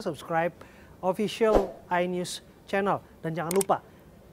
subscribe official iNews channel. Dan jangan lupa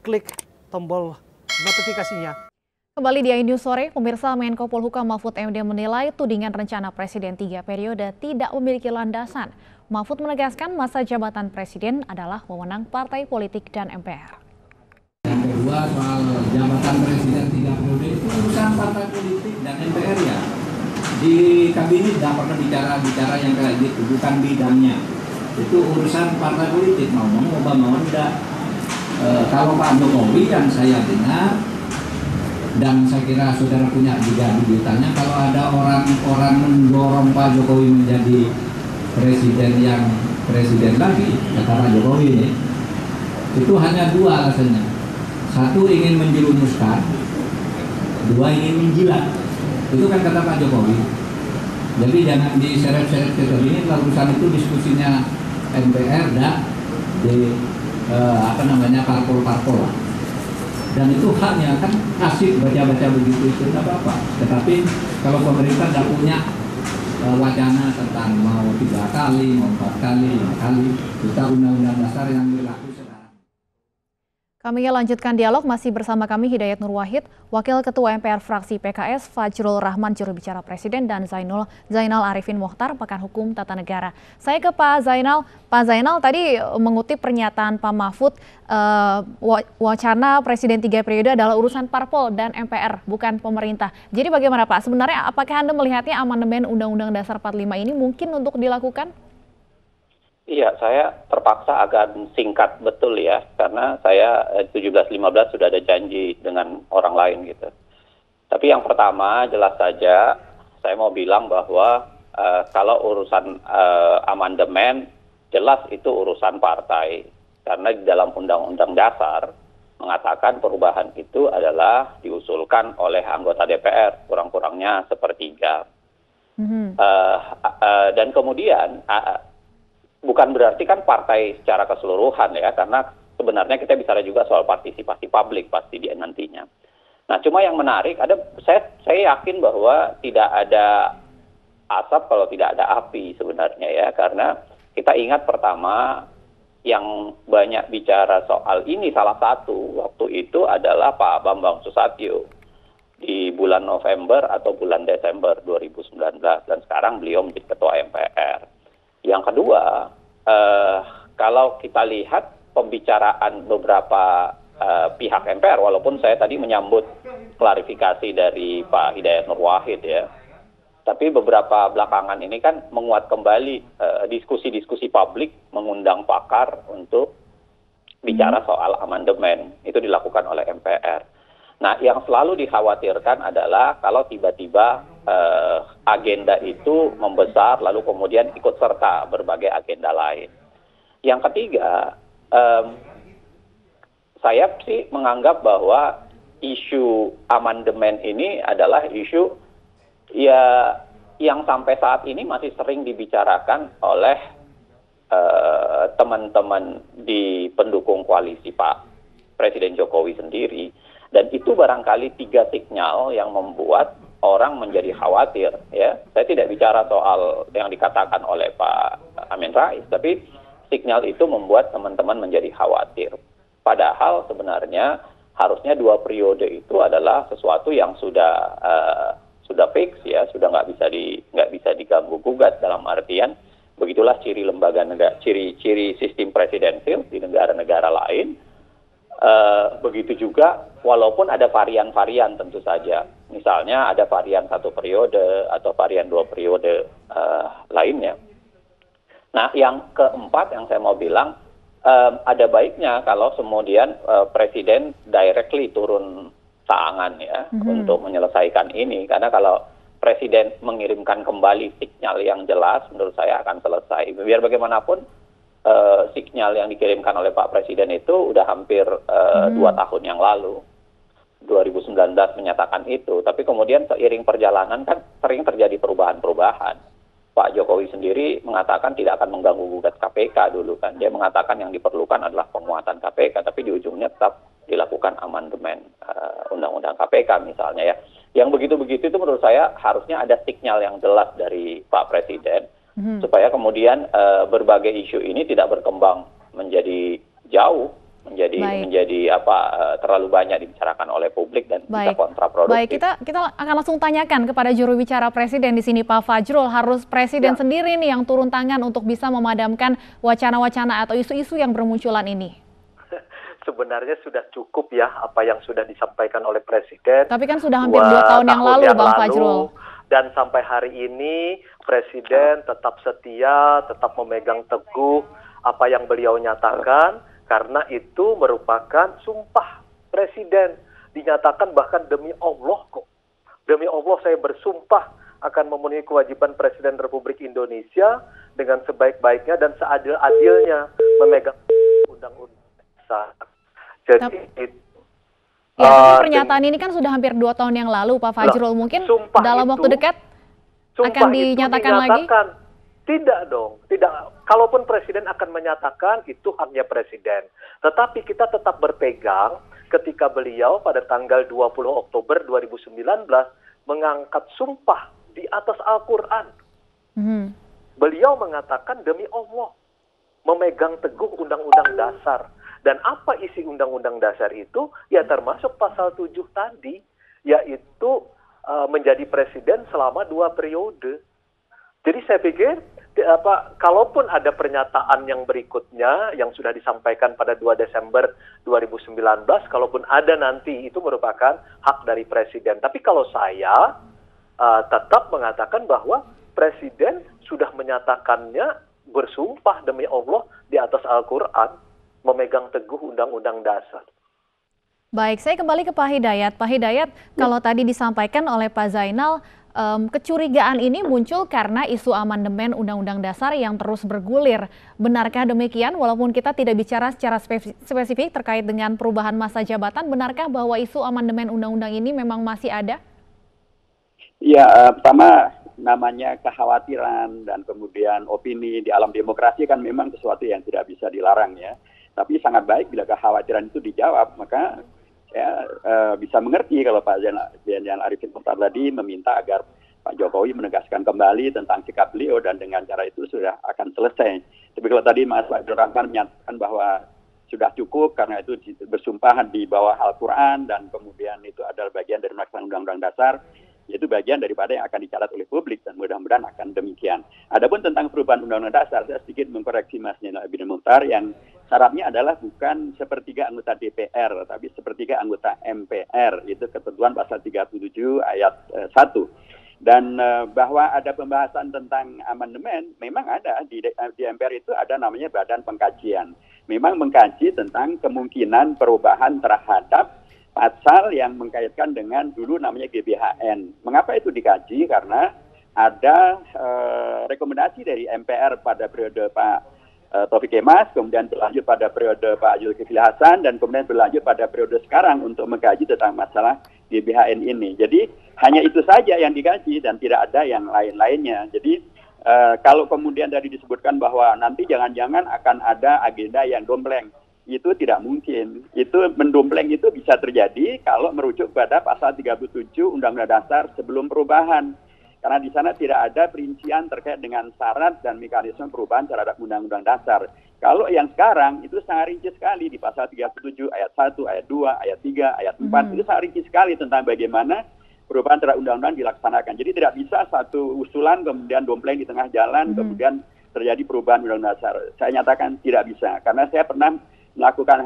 klik tombol notifikasinya. Kembali di iNews Sore, pemirsa, Menko Polhukam Mahfud MD menilai tudingan rencana Presiden 3 periode tidak memiliki landasan. Mahfud menegaskan masa jabatan Presiden adalah wewenang partai politik dan MPR. Yang kedua, soal jabatan Presiden 3 periode itu urusan partai politik dan MPR ya. Di kabinet tidak pernah bicara yang kayak gitu, bukan bidangnya. Itu urusan partai politik, mau enggak. Kalau Pak Jokowi yang saya dengar, dan saya kira saudara punya juga beritanya, kalau ada orang-orang mendorong Pak Jokowi menjadi presiden lagi, kata Pak Jokowi ini, itu hanya dua alasannya. Satu, ingin menjerumuskan, dua, ingin menjilat. Itu kan kata Pak Jokowi. Jadi jangan diseret-seret ke sini, urusan itu diskusinya MPR dan di parpol-parpol lah. Dan itu haknya, kan asik baca-baca begitu, itu tidak apa-apa. Tetapi kalau pemerintah tidak punya wacana tentang mau 3 kali, mau 4 kali, 5 kali, kita undang-undang dasar yang berlaku sekarang. Kami lanjutkan dialog, masih bersama kami Hidayat Nur Wahid, Wakil Ketua MPR Fraksi PKS, Fajrul Rahman, juru bicara Presiden, dan Zainal Arifin Mokhtar, pakar hukum tata negara. Saya ke Pak Zainal. Pak Zainal tadi mengutip pernyataan Pak Mahfud, wacana Presiden 3 periode adalah urusan parpol dan MPR, bukan pemerintah. Jadi bagaimana Pak? Sebenarnya apakah Anda melihatnya amandemen Undang-Undang Dasar 45 ini mungkin untuk dilakukan? Iya, saya terpaksa agak singkat betul ya, karena saya 17-15 sudah ada janji dengan orang lain gitu. Tapi yang pertama, jelas saja saya mau bilang bahwa kalau urusan amandemen, jelas itu urusan partai. Karena di dalam Undang-Undang Dasar mengatakan perubahan itu adalah diusulkan oleh anggota DPR, kurang-kurangnya sepertiga. Dan kemudian bukan berarti kan partai secara keseluruhan ya, karena sebenarnya kita bicara juga soal partisipasi publik pasti dia nantinya. Nah, cuma yang menarik saya yakin bahwa tidak ada asap kalau tidak ada api sebenarnya ya, karena kita ingat pertama yang banyak bicara soal ini salah satu waktu itu adalah Pak Bambang Susatyo di bulan November atau bulan Desember 2019, dan sekarang beliau menjadi ketua MPR. Yang kedua, kalau kita lihat pembicaraan beberapa pihak MPR, walaupun saya tadi menyambut klarifikasi dari Pak Hidayat Nur Wahid ya, tapi beberapa belakangan ini kan menguat kembali diskusi-diskusi publik mengundang pakar untuk bicara soal amandemen. Itu dilakukan oleh MPR. Nah, yang selalu dikhawatirkan adalah kalau tiba-tiba agenda itu membesar, lalu kemudian ikut serta berbagai agenda lain. Yang ketiga, saya sih menganggap bahwa isu amandemen ini adalah isu ya yang sampai saat ini masih sering dibicarakan oleh teman-teman di pendukung koalisi Pak Presiden Jokowi sendiri. Dan itu barangkali 3 sinyal yang membuat orang menjadi khawatir ya. Saya tidak bicara soal yang dikatakan oleh Pak Amin Rais, tapi sinyal itu membuat teman-teman menjadi khawatir. Padahal sebenarnya harusnya 2 periode itu adalah sesuatu yang sudah fix ya, sudah nggak bisa diganggu gugat, dalam artian begitulah ciri lembaga negara, ciri sistem presidensil di negara-negara lain. Begitu juga walaupun ada varian-varian tentu saja, misalnya ada varian 1 periode atau varian 2 periode lainnya. Nah, yang keempat yang saya mau bilang, ada baiknya kalau kemudian Presiden directly turun tangan ya untuk menyelesaikan ini, karena kalau Presiden mengirimkan kembali sinyal yang jelas, menurut saya akan selesai. Biar bagaimanapun sinyal yang dikirimkan oleh Pak Presiden itu udah hampir 2 tahun yang lalu, 2019 menyatakan itu. Tapi kemudian seiring perjalanan kan sering terjadi perubahan-perubahan. Pak Jokowi sendiri mengatakan tidak akan mengganggu gugat KPK dulu kan. Dia mengatakan yang diperlukan adalah penguatan KPK, tapi di ujungnya tetap dilakukan amandemen Undang-Undang KPK misalnya ya. Yang begitu-begitu itu menurut saya harusnya ada sinyal yang jelas dari Pak Presiden supaya kemudian kemudian berbagai isu ini tidak berkembang menjadi jauh, menjadi terlalu banyak dibicarakan oleh publik dan bisa kontraproduktif. Baik, kita akan langsung tanyakan kepada juru bicara Presiden di sini, Pak Fajrul. Harus Presiden sendiri nih yang turun tangan untuk bisa memadamkan wacana-wacana atau isu-isu yang bermunculan ini. Sebenarnya sudah cukup ya apa yang sudah disampaikan oleh Presiden. Tapi kan sudah hampir 2 tahun yang lalu, Bang Fajrul. Dan sampai hari ini Presiden tetap setia, tetap memegang teguh apa yang beliau nyatakan, karena itu merupakan sumpah Presiden. Dinyatakan bahkan demi Allah kok. Demi Allah saya bersumpah akan memenuhi kewajiban Presiden Republik Indonesia dengan sebaik-baiknya dan seadil-adilnya memegang undang-undang dasar. Jadi tapi pernyataan ini kan sudah hampir 2 tahun yang lalu, Pak Fajrul. Mungkin dalam waktu dekat akan dinyatakan lagi? Tidak dong, tidak. Kalaupun Presiden akan menyatakan, itu haknya Presiden. Tetapi kita tetap berpegang ketika beliau pada tanggal 20 Oktober 2019 mengangkat sumpah di atas Al-Quran. Beliau mengatakan demi Allah, memegang teguh undang-undang dasar. Dan apa isi undang-undang dasar itu? Ya termasuk pasal 7 tadi, yaitu menjadi presiden selama 2 periode. Jadi saya pikir, kalaupun ada pernyataan yang berikutnya yang sudah disampaikan pada 2 Desember 2019, kalaupun ada nanti, itu merupakan hak dari Presiden. Tapi kalau saya tetap mengatakan bahwa Presiden sudah menyatakannya bersumpah demi Allah di atas Al-Quran, memegang teguh undang-undang dasar. Baik, saya kembali ke Pak Hidayat. Pak Hidayat, kalau tadi disampaikan oleh Pak Zainal, kecurigaan ini muncul karena isu amandemen Undang-Undang Dasar yang terus bergulir. Benarkah demikian? Walaupun kita tidak bicara secara spesifik terkait dengan perubahan masa jabatan, benarkah bahwa isu amandemen Undang-Undang ini memang masih ada? Ya, pertama namanya kekhawatiran dan kemudian opini di alam demokrasi kan memang sesuatu yang tidak bisa dilarang ya. Tapi sangat baik bila kekhawatiran itu dijawab, maka saya bisa mengerti kalau Pak Zainal Arifin Mohtar tadi meminta agar Pak Jokowi menegaskan kembali tentang sikap beliau dan dengan cara itu sudah akan selesai. Tapi kalau tadi Mas Fajrul Rahman menyatakan bahwa sudah cukup karena itu bersumpah di bawah Al-Quran dan kemudian itu adalah bagian dari melaksanakan Undang-Undang Dasar, yaitu bagian daripada yang akan dicatat oleh publik dan mudah-mudahan akan demikian. Adapun tentang perubahan Undang-Undang Dasar, saya sedikit mengkoreksi Mas Zainal Arifin Mohtar yang syaratnya adalah bukan sepertiga anggota DPR, tapi sepertiga anggota MPR, itu ketentuan pasal 37 ayat 1. Dan bahwa ada pembahasan tentang amandemen, memang ada di MPR itu ada namanya Badan Pengkajian. Memang mengkaji tentang kemungkinan perubahan terhadap pasal yang mengkaitkan dengan dulu namanya GBHN. Mengapa itu dikaji? Karena ada rekomendasi dari MPR pada periode Pak Taufik Kemas, kemudian berlanjut pada periode Pak Zulkifli Hasan, dan kemudian berlanjut pada periode sekarang untuk mengkaji tentang masalah GBHN ini. Jadi hanya itu saja yang dikaji dan tidak ada yang lain-lainnya. Jadi kalau kemudian tadi disebutkan bahwa nanti jangan-jangan akan ada agenda yang dompleng, itu tidak mungkin. Itu mendompleng itu bisa terjadi kalau merujuk pada pasal 37 Undang-Undang Dasar sebelum perubahan. Karena di sana tidak ada perincian terkait dengan syarat dan mekanisme perubahan terhadap Undang-Undang Dasar. Kalau yang sekarang itu sangat rinci sekali di pasal 37 ayat 1, ayat 2, ayat 3, ayat 4. Itu sangat rinci sekali tentang bagaimana perubahan terhadap undang-undang dilaksanakan. Jadi tidak bisa satu usulan kemudian dompleng di tengah jalan, kemudian terjadi perubahan Undang-Undang Dasar. Saya nyatakan tidak bisa. Karena saya pernah melakukan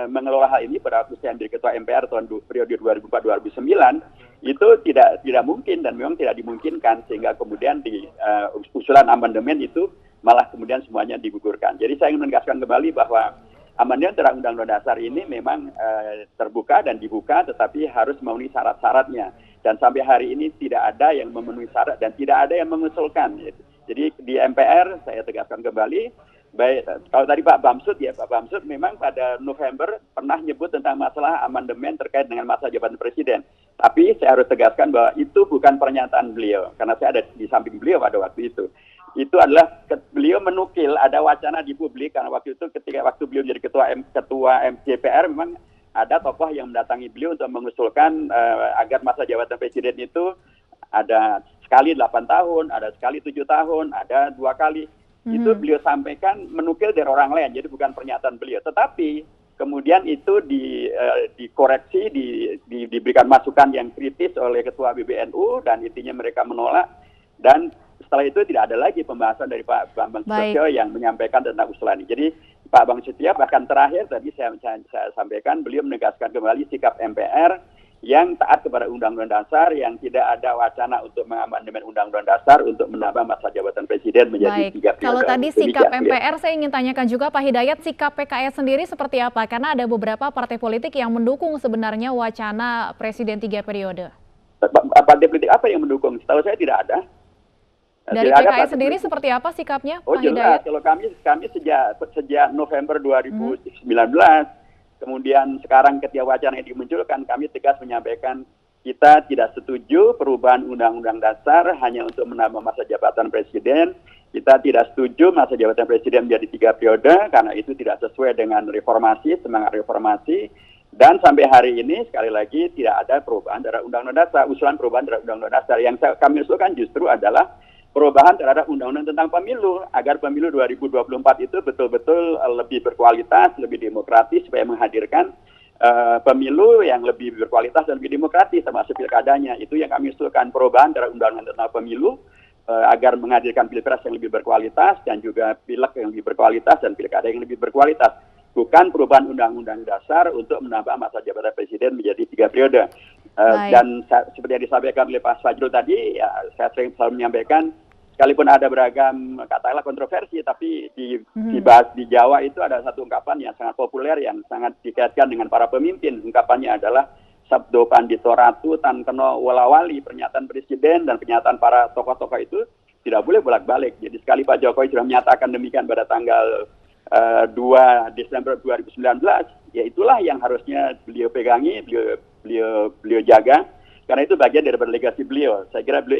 mengelola hal ini pada waktu saya menjadi ketua MPR tahun periode 2004-2009, itu tidak mungkin dan memang tidak dimungkinkan, sehingga kemudian di usulan amandemen itu malah kemudian semuanya digugurkan. Jadi saya ingin menegaskan kembali bahwa amandemen terhadap Undang-Undang Dasar ini memang terbuka dan dibuka, tetapi harus memenuhi syarat-syaratnya. Dan sampai hari ini tidak ada yang memenuhi syarat dan tidak ada yang mengusulkan. Jadi di MPR saya tegaskan kembali, baik, kalau tadi Pak Bamsud memang pada November pernah nyebut tentang masalah amandemen terkait dengan masa jabatan presiden. Tapi saya harus tegaskan bahwa itu bukan pernyataan beliau, karena saya ada di samping beliau pada waktu itu. Itu adalah beliau menukil ada wacana di publik, karena waktu itu waktu beliau menjadi ketua MJPR memang ada tokoh yang mendatangi beliau untuk mengusulkan agar masa jabatan presiden itu ada sekali 8 tahun, ada sekali 7 tahun, ada 2 kali. itu beliau sampaikan menukil dari orang lain, jadi bukan pernyataan beliau. Tetapi kemudian itu dikoreksi, diberikan masukan yang kritis oleh Ketua PBNU dan intinya mereka menolak. Dan setelah itu tidak ada lagi pembahasan dari Pak Bambang Susatyo yang menyampaikan tentang usulan ini. Jadi Pak Bambang Susatyo bahkan terakhir tadi saya sampaikan, beliau menegaskan kembali sikap MPR yang taat kepada Undang-Undang Dasar, yang tidak ada wacana untuk mengamandemen Undang-Undang Dasar untuk menambah masa jabatan Presiden menjadi 3 periode. Kalau tadi sikap MPR, saya ingin tanyakan juga Pak Hidayat, sikap PKS sendiri seperti apa? Karena ada beberapa partai politik yang mendukung sebenarnya wacana Presiden 3 periode. Partai politik apa yang mendukung? Setahu saya tidak ada. Dari PKS sendiri seperti apa sikapnya, Pak Hidayat? Kalau kami sejak November 2019, kemudian sekarang ketika wacana ini dimunculkan, kami tegas menyampaikan kita tidak setuju perubahan Undang-Undang Dasar hanya untuk menambah masa jabatan Presiden. Kita tidak setuju masa jabatan Presiden menjadi 3 periode karena itu tidak sesuai dengan reformasi, semangat reformasi. Dan sampai hari ini sekali lagi tidak ada perubahan terhadap Undang-Undang Dasar, usulan perubahan terhadap Undang-Undang Dasar. Yang kami usulkan justru adalah perubahan terhadap Undang-Undang tentang pemilu, agar pemilu 2024 itu betul-betul lebih berkualitas, lebih demokratis, supaya menghadirkan pemilu yang lebih berkualitas dan lebih demokratis, termasuk pilkadanya. Itu yang kami usulkan, perubahan terhadap Undang-Undang tentang pemilu, agar menghadirkan pilpres yang lebih berkualitas, dan juga pileg yang lebih berkualitas, dan pilkada yang lebih berkualitas. Bukan perubahan Undang-Undang Dasar untuk menambah masa jabatan Presiden menjadi 3 periode. Dan seperti yang disampaikan oleh Pak Fajrul tadi, ya, saya sering selalu menyampaikan, sekalipun ada beragam katakanlah kontroversi, tapi dibahas di Jawa itu ada satu ungkapan yang sangat populer, yang sangat dikaitkan dengan para pemimpin. Ungkapannya adalah sabdo pandito ratu tan keno walawali. Pernyataan Presiden dan pernyataan para tokoh-tokoh itu tidak boleh bolak-balik. Jadi sekali Pak Jokowi sudah menyatakan demikian pada tanggal 2 Desember 2019, ya itulah yang harusnya beliau pegangi, beliau jaga, karena itu bagian dari legasi beliau. Saya kira beliau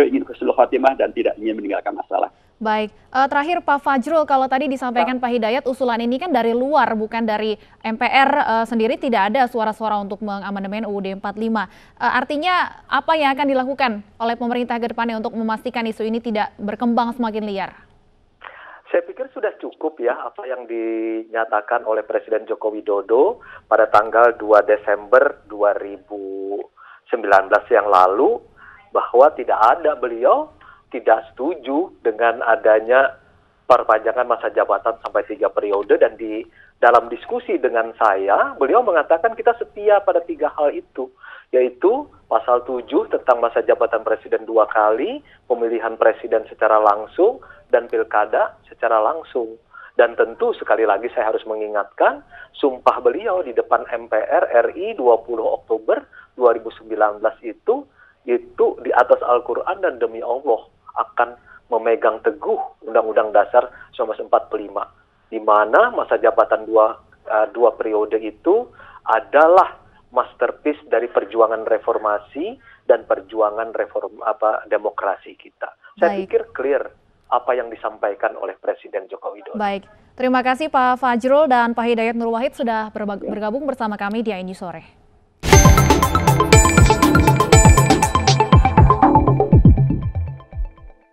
ingin husnul khotimah dan tidak ingin meninggalkan masalah. Baik, terakhir Pak Fajrul, kalau tadi disampaikan Pak Hidayat, usulan ini kan dari luar, bukan dari MPR sendiri, tidak ada suara-suara untuk mengamandemen UUD 45. Artinya apa yang akan dilakukan oleh pemerintah ke depannya untuk memastikan isu ini tidak berkembang semakin liar? Saya pikir sudah cukup ya apa yang dinyatakan oleh Presiden Joko Widodo pada tanggal 2 Desember 2019 yang lalu, bahwa beliau tidak setuju dengan adanya perpanjangan masa jabatan sampai 3 periode, dan di dalam diskusi dengan saya, beliau mengatakan kita setia pada 3 hal itu, yaitu pasal 7 tentang masa jabatan Presiden 2 kali, pemilihan Presiden secara langsung, dan pilkada secara langsung. Dan tentu sekali lagi saya harus mengingatkan, sumpah beliau di depan MPR RI 20 Oktober 2019 itu di atas Al-Quran dan demi Allah akan memegang teguh Undang-Undang Dasar 1945, di mana masa jabatan dua periode itu adalah masterpiece dari perjuangan reformasi dan perjuangan demokrasi kita. Saya pikir clear apa yang disampaikan oleh Presiden Joko Widodo. Baik, terima kasih Pak Fajrul dan Pak Hidayat Nur Wahid sudah bergabung bersama kami di AINews Sore.